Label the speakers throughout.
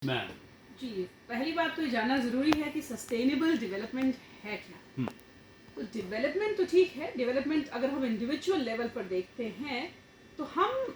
Speaker 1: Ma'am.
Speaker 2: जी, पहली बात तो ये जानना ज़रूरी है कि सस्टेनेबल डेवलपमेंट है क्या। तो डेवलपमेंट तो ठीक है, डेवलपमेंट अगर हम इंडिविजुअल लेवल पर देखते हैं तो हम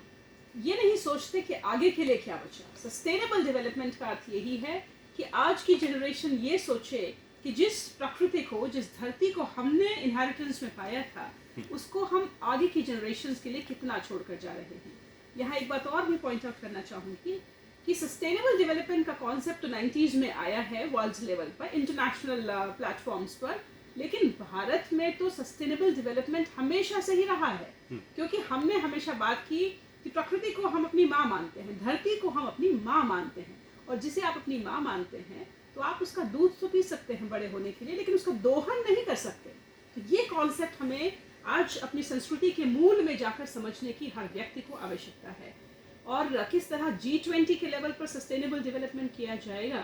Speaker 2: ये नहीं सोचते कि आगे के लिए क्या बचा। सस्टेनेबल डेवलपमेंट का अर्थ यही है कि आज की जनरेशन ये सोचे कि जिस प्रकृति को, जिस धरती को हमने इनहेरिटेंस में पाया था, उसको हम आगे की जनरेशन्स के लिए कितना छोड़कर जा रहे हैं। यहाँ एक बात और भी पॉइंट आउट करना चाहूँगी कि सस्टेनेबल डेवलपमेंट का कॉन्सेप्ट तो 90s में आया है वर्ल्ड लेवल पर, इंटरनेशनल प्लेटफॉर्म्स पर, लेकिन भारत में तो सस्टेनेबल डेवलपमेंट हमेशा से ही रहा है। क्योंकि हमने हमेशा बात की कि प्रकृति को हम अपनी माँ मानते हैं, धरती को हम अपनी माँ मानते हैं, और जिसे आप अपनी माँ मानते हैं तो आप उसका दूध तो पी सकते हैं बड़े होने के लिए, लेकिन उसका दोहन नहीं कर सकते। तो ये कॉन्सेप्ट हमें आज अपनी संस्कृति के मूल में जाकर समझने की हर व्यक्ति को आवश्यकता है। और किस तरह G20 के लेवल पर सस्टेनेबल डेवलपमेंट किया जाएगा,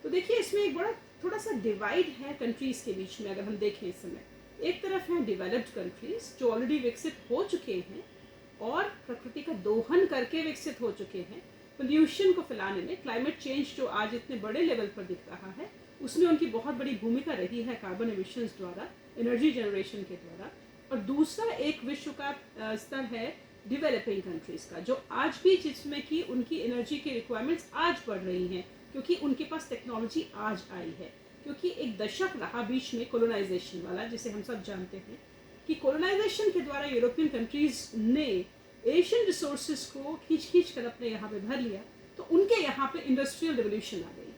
Speaker 2: तो देखिए इसमें एक बड़ा थोड़ा सा डिवाइड है कंट्रीज़ के बीच में। अगर हम देखें इस समय एक तरफ हैं डेवलप्ड कंट्रीज़ जो ऑलरेडी विकसित हो चुके हैं और प्रकृति का दोहन करके विकसित हो चुके हैं। पोल्यूशन को फैलाने में, क्लाइमेट चेंज जो आज इतने बड़े लेवल पर दिख रहा है, उसमें उनकी बहुत बड़ी भूमिका रही है कार्बन एमिशंस द्वारा, एनर्जी जनरेशन के द्वारा। और दूसरा एक विश्व का स्तर है डेवलपिंग कंट्रीज़ का, जो आज भी, जिसमें कि उनकी एनर्जी की रिक्वायरमेंट्स आज बढ़ रही हैं क्योंकि उनके पास टेक्नोलॉजी आज आई है। क्योंकि एक दशक रहा बीच में कोलोनाइजेशन वाला, जिसे हम सब जानते हैं कि कोलोनाइजेशन के द्वारा यूरोपियन कंट्रीज़ ने एशियन रिसोर्सेज को खींच खींच कर अपने यहाँ पे भर लिया, तो उनके यहाँ पे इंडस्ट्रियल रिवोल्यूशन आ गई।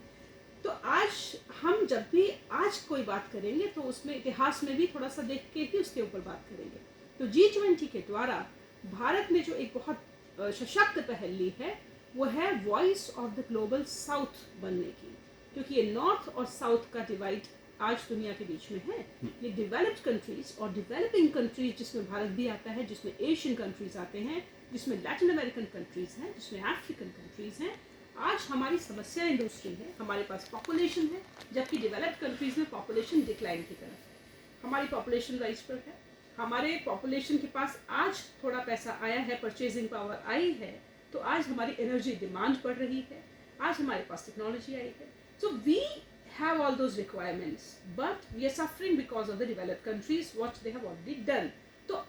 Speaker 2: तो आज हम जब भी आज कोई बात करेंगे तो उसमें इतिहास में भी थोड़ा सा देख के ही उसके ऊपर बात करेंगे। तो G20 के द्वारा भारत ने जो एक बहुत सशक्त पहल ली है वो है voice of the global south बनने की। क्योंकि ये नॉर्थ और साउथ का डिवाइड आज दुनिया के बीच में है। ये डेवलप्ड कंट्रीज और डेवलपिंग कंट्रीज, जिसमें भारत भी आता है, जिसमें एशियन कंट्रीज आते हैं, जिसमें लैटिन अमेरिकन कंट्रीज हैं, जिसमें अफ्रीकन कंट्रीज हैं। आज हमारी समस्याएं दूसरी है। हमारे पास पॉपुलेशन है, जबकि डेवलप्ड कंट्रीज में पॉपुलेशन डिक्लाइन की तरफ है। हमारी पॉपुलेशन राइज पर है। हमारे पॉपुलेशन के पास आज थोड़ा पैसा आया है, परचेजिंग पावर आई है, तो आज हमारी एनर्जी डिमांड बढ़ रही है, आज हमारे पास टेक्नोलॉजी आई है। So we have all those requirements, but we are suffering because of the developed countries what they have already done. तो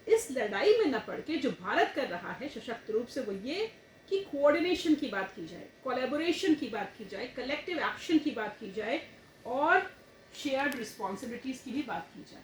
Speaker 2: इस लड़ाई में न पड़ के जो भारत कर रहा है सशक्त रूप से, वो ये कि कोऑर्डिनेशन की बात की जाए, कोलैबोरेशन की बात की जाए, कलेक्टिव एक्शन की बात की जाए और शेयर्ड रिस्पॉन्सिबिलिटीज की भी बात की जाए।